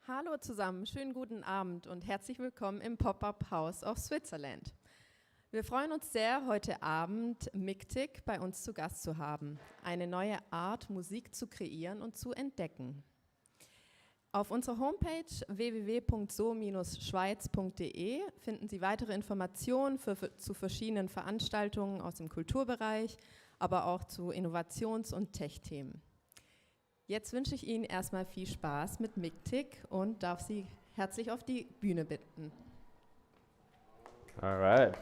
Hallo zusammen, schönen guten Abend und herzlich willkommen im Pop-Up House of Switzerland. Wir freuen uns sehr, heute Abend Mictic bei uns zu Gast zu haben, eine neue Art, Musik zu kreieren und zu entdecken. Auf unserer Homepage www.so-schweiz.de finden Sie weitere Informationen zu verschiedenen Veranstaltungen aus dem Kulturbereich, aber auch zu Innovations- und Tech-Themen. Jetzt wünsche ich Ihnen erstmal viel Spaß mit Mictic und darf Sie herzlich auf die Bühne bitten. All right.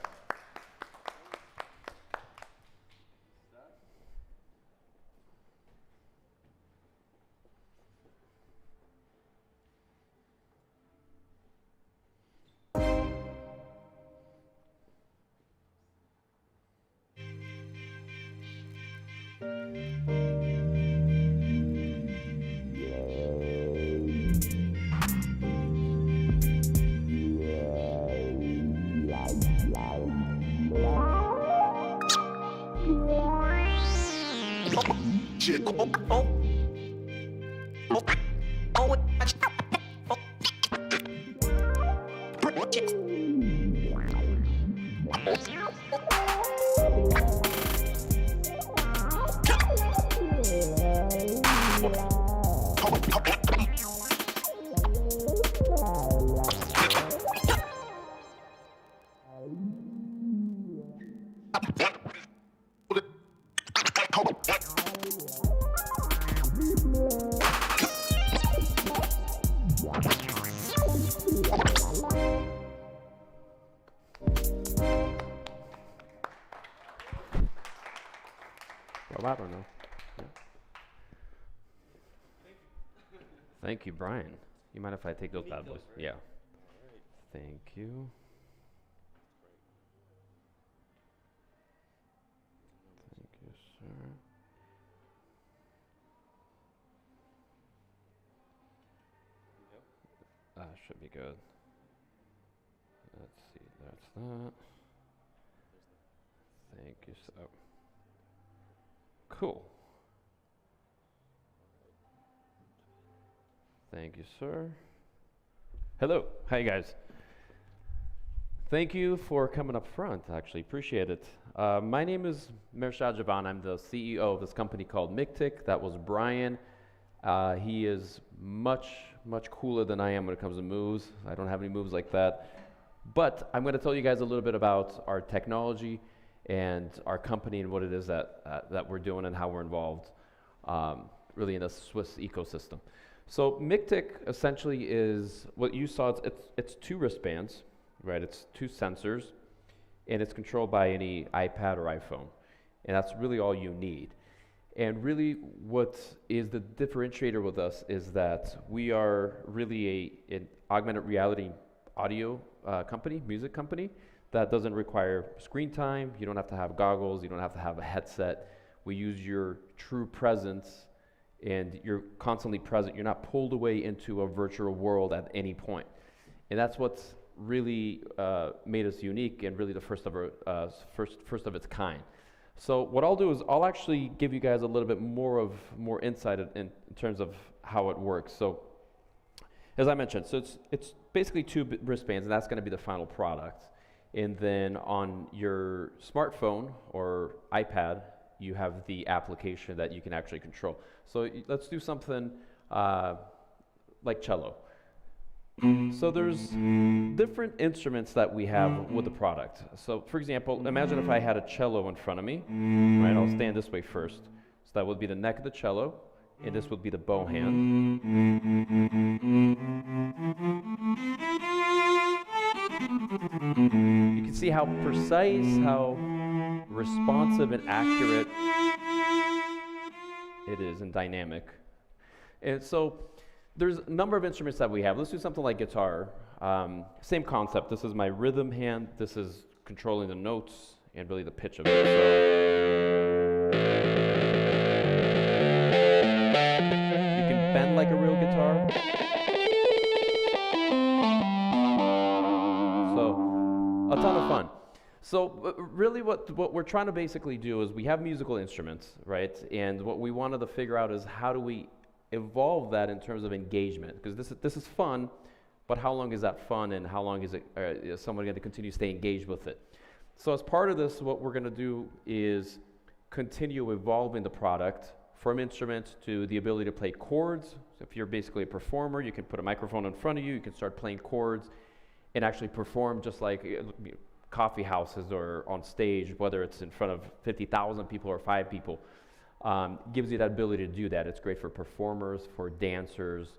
I don't know. Yeah. Thank you, Brian. You mind if I take those bad boys? Yeah. Thank you. Thank you, sir. Should be good. Let's see, that's that. Thank you, sir. Cool. Thank you, sir. Hello. Hi, guys. Thank you for coming up front, actually. Appreciate it. My name is Mirshad Javan. I'm the CEO of this company called Mictic. That was Brian. He is much cooler than I am when it comes to moves. I don't have any moves like that. But I'm going to tell you guys a little bit about our technology and our company and what it is that we're doing and how we're involved really in the Swiss ecosystem. So Mictic essentially is what you saw. It's two wristbands, right? It's two sensors, and it's controlled by any iPad or iPhone, and that's really all you need. And really, what is the differentiator with us is that we are really an augmented reality audio company, music company, that doesn't require screen time. You don't have to have goggles. You don't have to have a headset. We use your true presence, and you're constantly present. You're not pulled away into a virtual world at any point. And that's what's really made us unique and really the first of its kind. So what I'll do is I'll actually give you guys a little bit more insight in terms of how it works. So as I mentioned, so it's basically two wristbands, and that's going to be the final product. And then on your smartphone or iPad, you have the application that you can actually control. So let's do something like cello. So there's different instruments that we have with the product. So for example, imagine if I had a cello in front of me, right? I'll stand this way first. So that would be the neck of the cello, and this would be the bow hand. You can see how precise, how responsive and accurate it is and dynamic. And so there's a number of instruments that we have. Let's do something like guitar. Same concept. This is my rhythm hand. This is controlling the notes and really the pitch of it. So you can bend like a real guitar. So a ton of fun. So really what we're trying to basically do is we have musical instruments, right? And what we wanted to figure out is how do we evolve that in terms of engagement, because this is fun, but how long is that fun, and how long is someone going to continue to stay engaged with it? So as part of this, what we're going to do is continue evolving the product from instruments to the ability to play chords. So if you're basically a performer, you can put a microphone in front of you, you can start playing chords and actually perform just like coffee houses or on stage, whether it's in front of 50,000 people or 5 people. Gives you that ability to do that. It's great for performers, for dancers,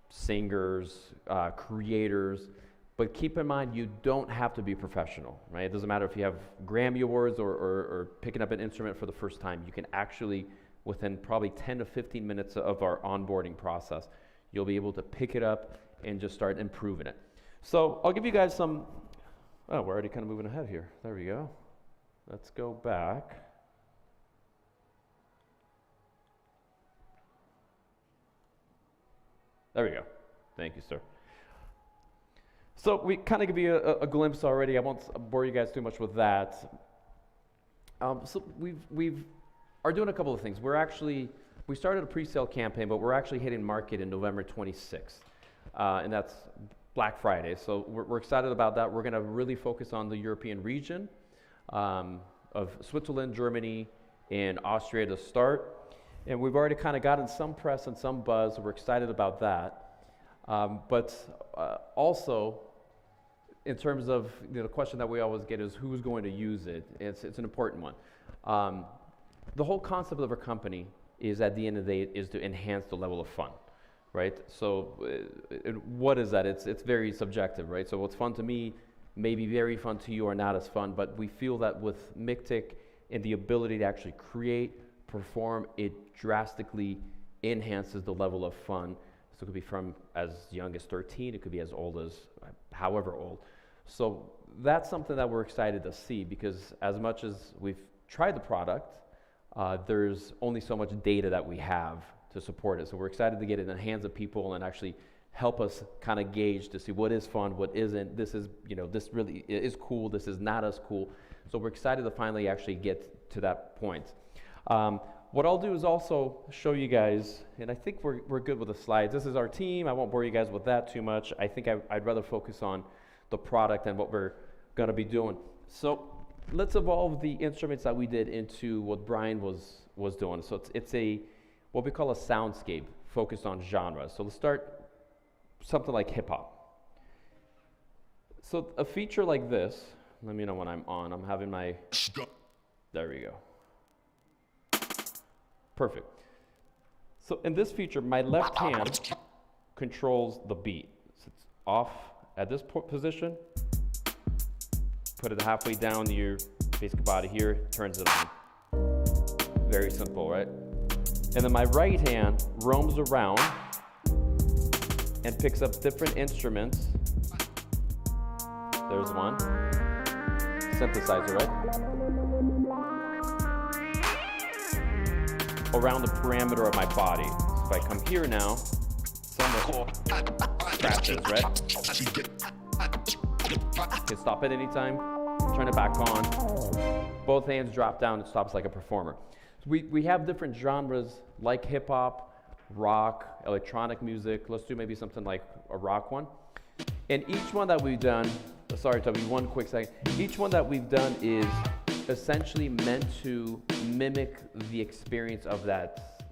singers, creators. But keep in mind, you don't have to be professional, right? It doesn't matter if you have Grammy Awards or picking up an instrument for the first time. You can actually, within probably 10 to 15 minutes of our onboarding process, you'll be able to pick it up and just start improving it. So I'll give you guys some, oh, we're already kind of moving ahead here. There we go. Let's go back. There we go. Thank you, sir. So we kind of give you a glimpse already. I won't bore you guys too much with that. So we are doing a couple of things. We started a pre-sale campaign, but we're actually hitting market in November 26th, and that's Black Friday. So we're excited about that. We're going to really focus on the European region of Switzerland, Germany, and Austria to start. And we've already kind of gotten some press and some buzz, so we're excited about that. But also, in terms of the question that we always get is who's going to use it? It's an important one. The whole concept of our company is, at the end of the day, is to enhance the level of fun, right? So what is that? It's very subjective, right? So what's fun to me may be very fun to you or not as fun, but we feel that with Mictic and the ability to actually create, perform, it drastically enhances the level of fun. So it could be from as young as 13, it could be as old as however old. So that's something that we're excited to see, because as much as we've tried the product, there's only so much data that we have to support it. So we're excited to get it in the hands of people and actually help us kind of gauge to see what is fun, what isn't. This is, this really is cool, this is not as cool. So we're excited to finally actually get to that point. What I'll do is also show you guys, and I think we're good with the slides. This is our team. I won't bore you guys with that too much. I think I'd rather focus on the product and what we're going to be doing. So let's evolve the instruments that we did into what Brian was doing. So it's what we call a soundscape focused on genres. So let's start something like hip hop. So a feature like this, let me know when I'm on. I'm having my, there we go. Perfect. So in this feature, my left hand controls the beat. So it's off at this position. Put it halfway down to your basic body here, turns it on. Very simple, right? And then my right hand roams around and picks up different instruments. There's one. Synthesizer, right? Around the parameter of my body. So if I come here now, somewhat scratches, right? Can stop at any time, turn it back on. Both hands drop down, it stops like a performer. So we have different genres like hip hop, rock, electronic music. Let's do maybe something like a rock one. And each one that we've done, sorry Toby, one quick second. Each one that we've done is essentially meant to mimic the experience of that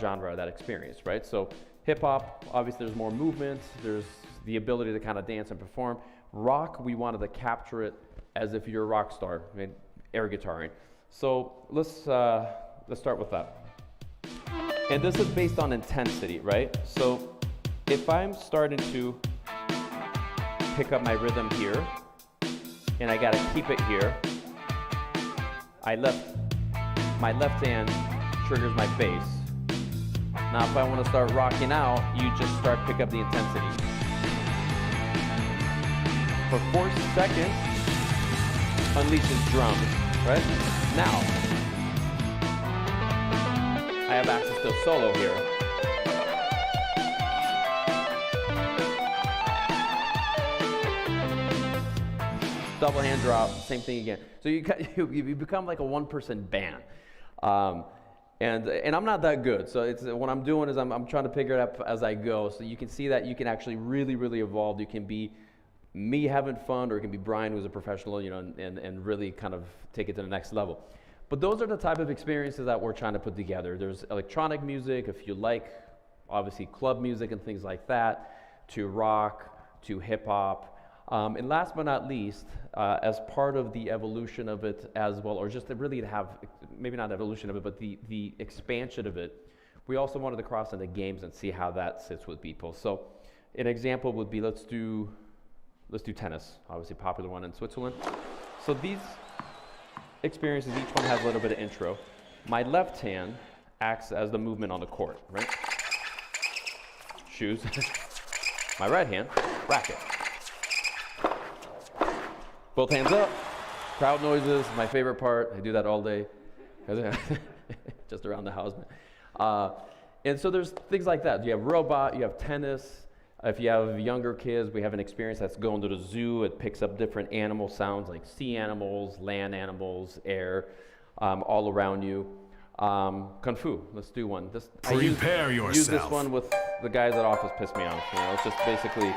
genre, that experience, right? So hip hop, obviously there's more movement, there's the ability to kind of dance and perform. Rock, we wanted to capture it as if you're a rock star, I mean, air guitaring. So let's start with that. And this is based on intensity, right? So if I'm starting to pick up my rhythm here, and I gotta keep it here, my left hand triggers my bass. Now if I want to start rocking out, you just pick up the intensity. For 4 seconds, unleashes drums, right? Now, I have access to a solo here. Double hand drop, same thing again. So you become like a one-person band. And I'm not that good, so it's what I'm doing is I'm trying to figure it out as I go. So you can see that you can actually really evolve. You can be me having fun, or it can be Brian, who's a professional, you know, and really kind of take it to the next level. But those are the type of experiences that we're trying to put together. There's electronic music, if you like, obviously club music and things like that, to rock, to hip hop. And last but not least, as part of the evolution of it as well, or just to really have, maybe not evolution of it, but the expansion of it, we also wanted to cross into games and see how that sits with people. So an example would be, let's do tennis, obviously popular one in Switzerland. So these experiences, each one has a little bit of intro. My left hand acts as the movement on the court, right? Shoes. My right hand, racket. Both hands up. Crowd noises, my favorite part. I do that all day. Just around the house. And so there's things like that. You have robot, you have tennis. If you have younger kids, we have an experience that's going to the zoo. It picks up different animal sounds like sea animals, land animals, air, all around you. Kung Fu, let's do one. Prepare yourself. Use this one with the guys at office piss me off. You know, it's just basically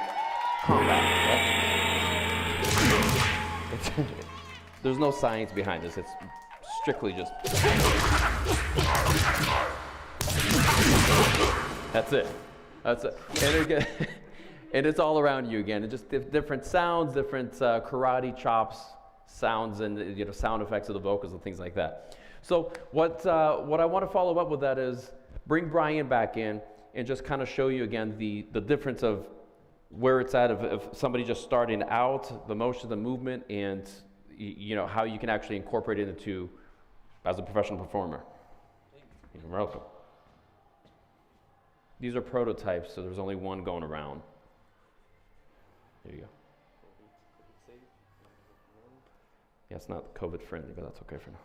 combat. Right? There's no science behind this. It's strictly just. That's it. That's it. And again, and it's all around you again. It's just different sounds, different karate chops, sounds, and sound effects of the vocals and things like that. So what I want to follow up with that is bring Brian back in and just kind of show you again the difference of where it's at of somebody just starting out, the motion, the movement, and how you can actually incorporate it into as a professional performer. You're welcome. These are prototypes, so there's only one going around. There you go. Yeah, it's not COVID friendly, but that's okay for now.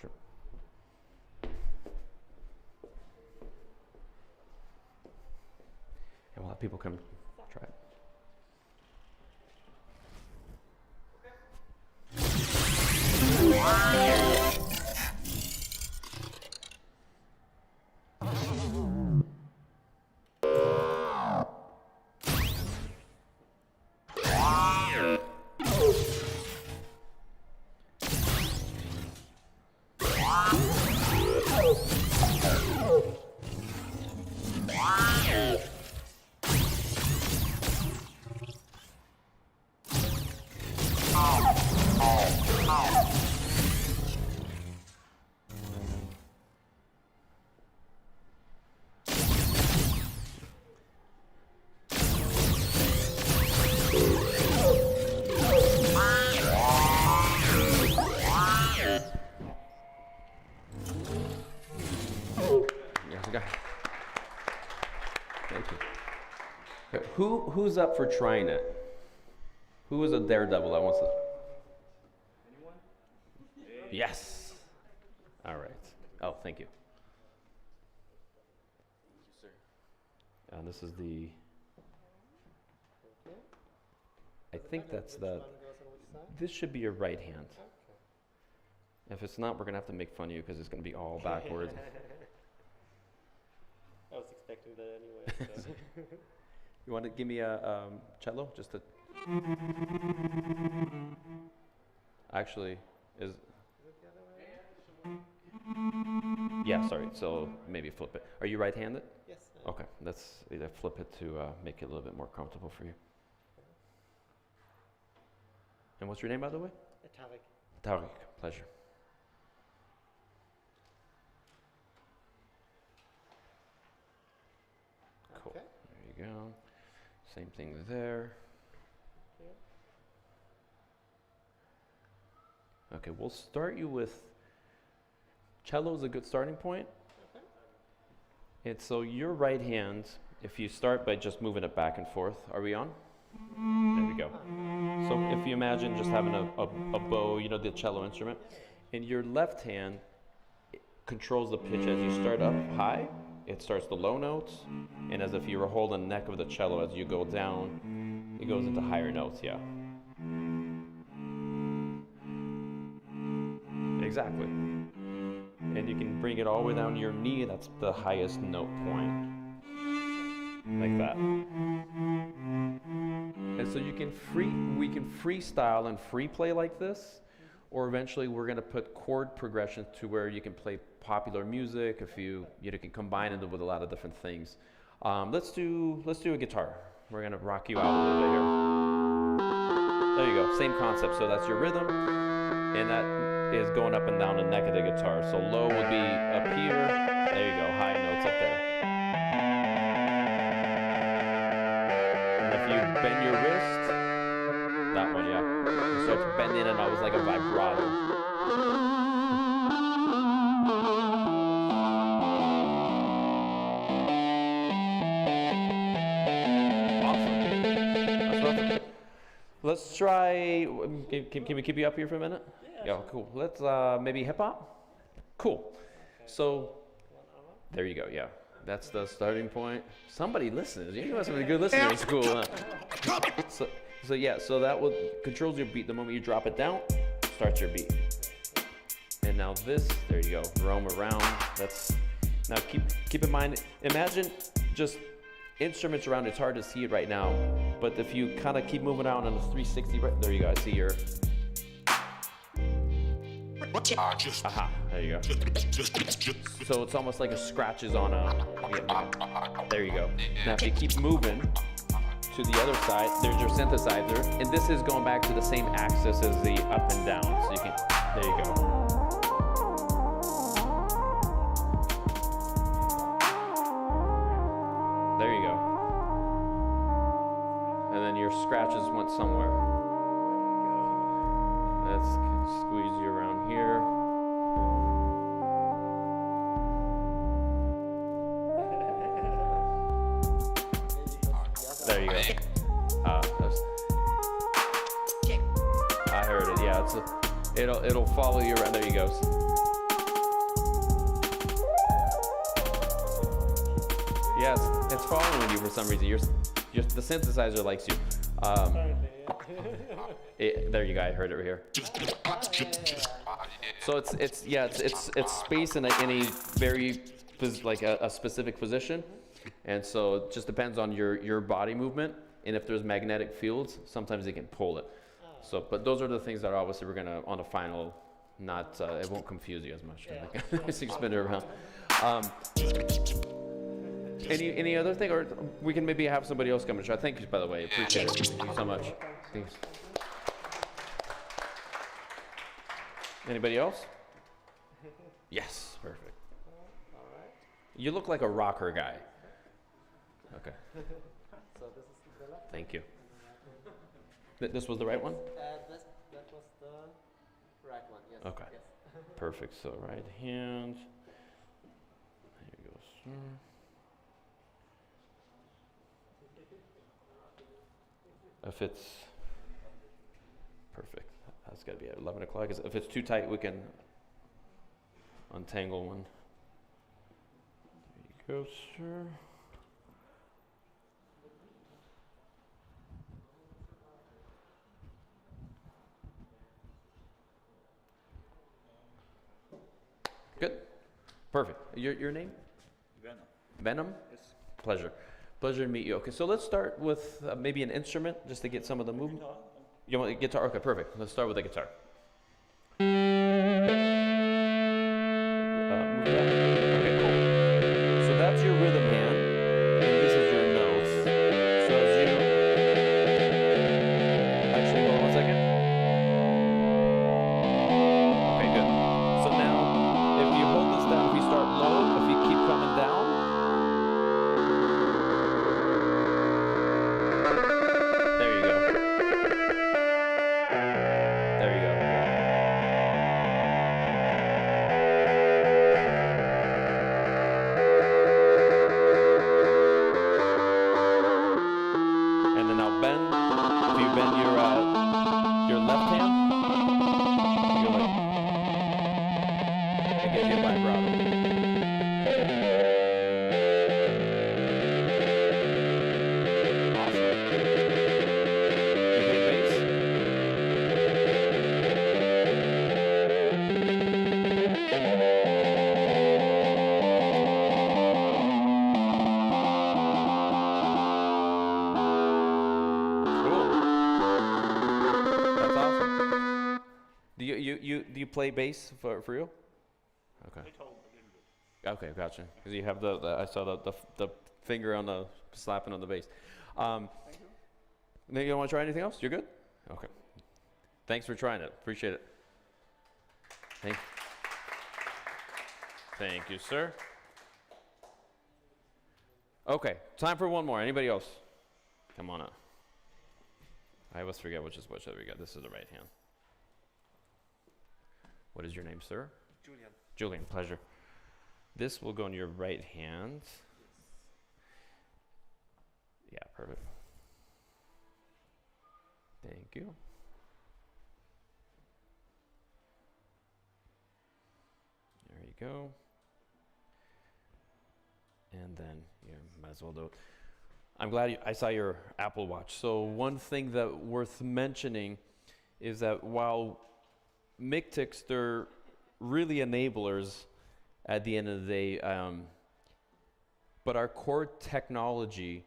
Sure. And we'll have people come try it. Who's up for trying it? Who is a daredevil that wants to? Anyone? Yes. All right. Oh, thank you. Thank you, sir. And this is the. I think that's the. This should be your right hand. If it's not, we're gonna have to make fun of you because it's gonna be all backwards. I was expecting that anyway. So. You want to give me a cello? Just to. Actually, is. it the other way? Yeah, sorry. So maybe flip it. Are you right-handed? Yes. Okay, let's either flip it to make it a little bit more comfortable for you. And what's your name, by the way? Tarek. Tariq, pleasure. Cool. Okay. There you go. Same thing there. Okay, we'll start you with cello is a good starting point. Okay. And so your right hand, if you start by just moving it back and forth, are we on? There we go. So if you imagine just having a bow, the cello instrument, and your left hand controls the pitch as you start up high, it starts the low notes, and as if you were holding the neck of the cello, as you go down, it goes into higher notes, yeah. Exactly. And you can bring it all the way down to your knee, that's the highest note point. Like that. And so we can freestyle and free play like this, or eventually we're gonna put chord progressions to where you can play popular music, if you can combine it with a lot of different things. Let's do a guitar. We're gonna rock you out a little bit here. There you go, same concept. So that's your rhythm, and that is going up and down the neck of the guitar. So low would be up here. There you go, high notes up there. And if you bend your wrist, that one, yeah. You start bending it almost like a vibrato. Let's try, can we keep you up here for a minute? Yeah, cool. Let's maybe hip hop? Cool. So, there you go, yeah. That's the starting point. Somebody listens. You know somebody good listening in school, huh? So yeah, so that will controls your beat. The moment you drop it down, starts your beat. And now this, there you go, roam around. Now keep in mind, imagine just instruments around. It's hard to see it right now, but if you kind of keep moving around on the 360, right there you go. I see your. Aha, there you go. So it's almost like a scratches on a. Yeah, there you go. Now if you keep moving to the other side, there's your synthesizer, and this is going back to the same axis as the up and down. So you can. There you go. There you go. And then your scratches went somewhere. Let's squeeze you around here. There you go. I heard it. Yeah, it'll follow you around. There you go. Yes, it's following you for some reason. The synthesizer likes you. There you go. I heard it right here. So it's space in a very like a specific position, and so it just depends on your body movement, and if there's magnetic fields, sometimes they can pull it. So, but those are the things that obviously we're gonna on the final. Not it won't confuse you as much. Yeah. Spin it around. Any other thing, or we can maybe have somebody else come and try. Thank you, by the way. Appreciate it. Thank you so much. Thanks. Anybody else? Yes, perfect. All right. You look like a rocker guy. Okay. So this is the left. Thank you. This was the right one? That was the right one, yes. Okay. Yes. Perfect. So right hand. There you go, sir. If it's perfect, that's got to be at 11 o'clock. If it's too tight, we can untangle one. There you go, sir. Good. Perfect. Your name? Venom. Venom? Yes. Pleasure. Pleasure to meet you. Okay, so let's start with maybe an instrument just to get some of the movement. Guitar. You want a guitar? Okay, perfect. Let's start with the guitar. Move that. Okay, cool. So that's your rhythm hand, and this is your notes. So as you actually hold on one second. Okay, good. So now, if you hold this down, if you start low, if you keep coming down. There you go. There you go. And then now bend. If you bend your left hand, you go like, it gives you a vibrato. play bass for real? Okay. They told me I didn't do it. Okay, gotcha. Because you have I saw the finger on the slapping on the bass. Thank you. Then you don't want to try anything else? You're good? Okay. Thanks for trying it. Appreciate it. Thank you, sir. Okay, time for one more. Anybody else? Come on up. I always forget which is which. There we go. This is the right hand. What is your name, sir? Julian. Julian, pleasure. This will go in your right hand. Yeah, perfect. Thank you. There you go. And then you might as well do it. I'm glad I saw your Apple Watch. So one thing that worth mentioning is that while Mictics, they're really enablers at the end of the day, but our core technology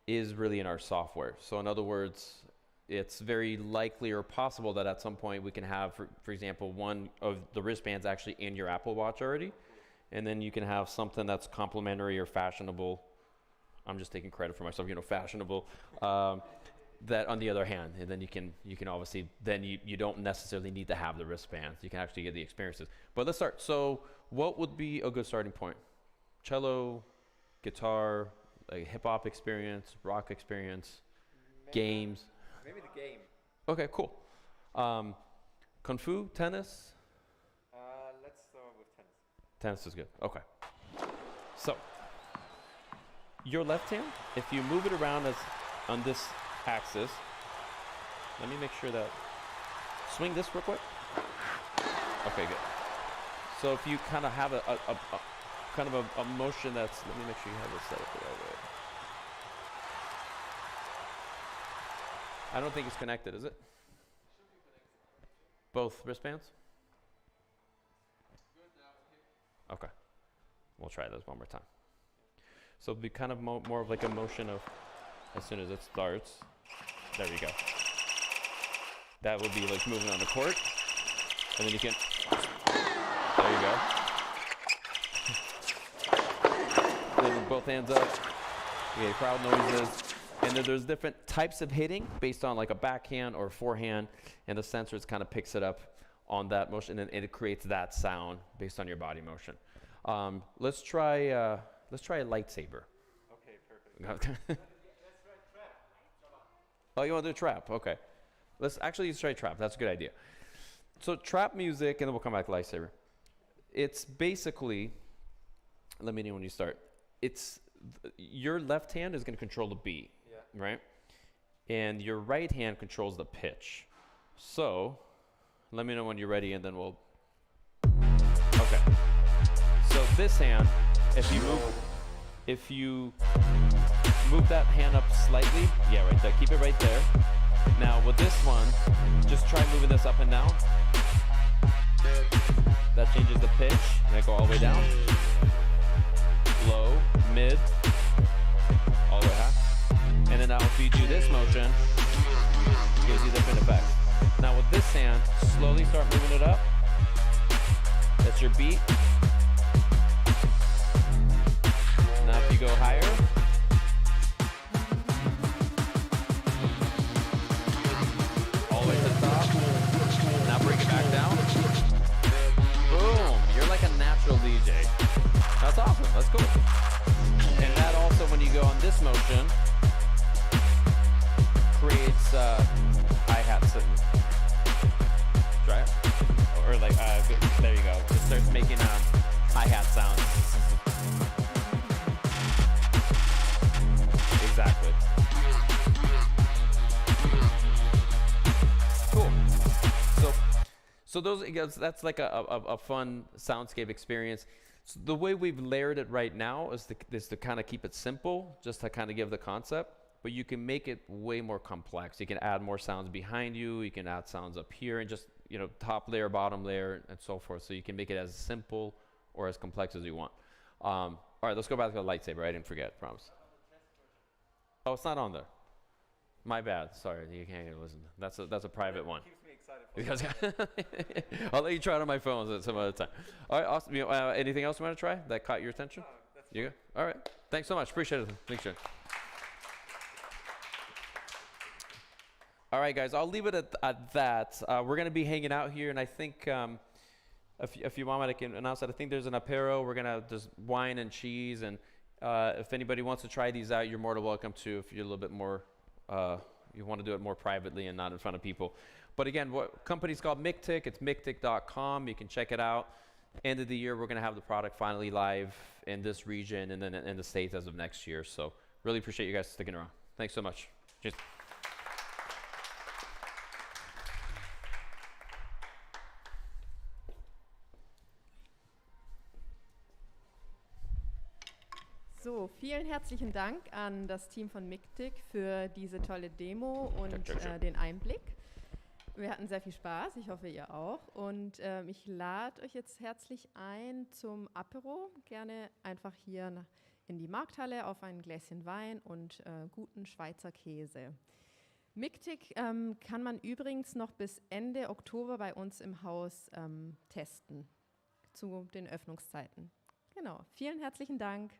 is really in our software. So in other words, it's very likely or possible that at some point we can have, for example, one of the wristbands actually in your Apple Watch already, and then you can have something that's complementary or fashionable. I'm just taking credit for myself, fashionable, that on the other hand, and then you can obviously, then you don't necessarily need to have the wristbands. You can actually get the experiences. But let's start. So what would be a good starting point? Cello, guitar, like hip hop experience, rock experience, games. Maybe the game. Okay, cool. Kung Fu, tennis? Let's start with tennis. Tennis is good. Okay. So your left hand, if you move it around as on this axis, let me make sure that, swing this real quick. Okay, good. So if you kind of have a kind of a motion that's, let me make sure you have this set up the right way. I don't think it's connected, is it? Both wristbands? Okay. We'll try this one more time. So it'll be kind of more of like a motion of, as soon as it starts, there we go. That would be like moving on the court. And then you can, there you go. Then both hands up. You get crowd noises. And then there's different types of hitting based on like a backhand or forehand, and the sensors kind of picks it up on that motion, and it creates that sound based on your body motion. Let's try a lightsaber. Okay, perfect. Okay. Oh, you want to do trap? Okay. Let's try trap. That's a good idea. So trap music, and then we'll come back to lightsaber. It's basically, let me know when you start. It's your left hand is going to control the beat. Right? And your right hand controls the pitch. So, let me know when you're ready and then we'll, okay. So this hand, if you move that hand up slightly, yeah, right there, keep it right there. Now with this one, just try moving this up and down. That changes the pitch, and I go all the way down. Low, mid, all the way high. And then now if you do this motion, it gives you different effects. Now with this hand, slowly start moving it up. That's your beat. Now if you go higher, all the way to the top. Now bring it back down. Boom, you're like a natural DJ. That's awesome, that's cool. And that also, when you go on this motion, creates hi-hats. Try it. Or like, there you go. It starts making hi-hat sounds. Exactly. Cool. So those, that's like a fun soundscape experience. So the way we've layered it right now is to kind of keep it simple, just to kind of give the concept. But you can make it way more complex. You can add more sounds behind you. You can add sounds up here, and just top layer, bottom layer, and so forth. So you can make it as simple or as complex as you want. All right, let's go back to the lightsaber. I didn't forget, promise. Oh, it's not on there. My bad. Sorry, you can't listen. That's a private one. Keeps me excited Because I'll let you try it on my phone at some other time. All right, awesome. Anything else you want to try that caught your attention? That's You go? All right. Thanks so much. Appreciate it. Thanks, Jen. All right, guys. I'll leave it at that. We're going to be hanging out here, and I think if you want me, I can announce that. I think there's an apero. We're going to just wine and cheese, and if anybody wants to try these out, you're more than welcome to. If you're a little bit more, you want to do it more privately and not in front of people. But again, what company's called Mictic. It's mictic.com. You can check it out. End of the year, we're going to have the product finally live in this region and then in the States as of next year. So really appreciate you guys sticking around. Thanks so much. Cheers. So, vielen herzlichen Dank an das Team von Mictic für diese tolle Demo und den Einblick. Wir hatten sehr viel Spaß, ich hoffe ihr auch. Und ich lade euch jetzt herzlich ein zum Apero. Gerne einfach hier in die Markthalle auf ein Gläschen Wein und guten Schweizer Käse. Mictic kann man übrigens noch bis Ende Oktober bei uns im Haus testen zu den Öffnungszeiten. Genau, vielen herzlichen Dank.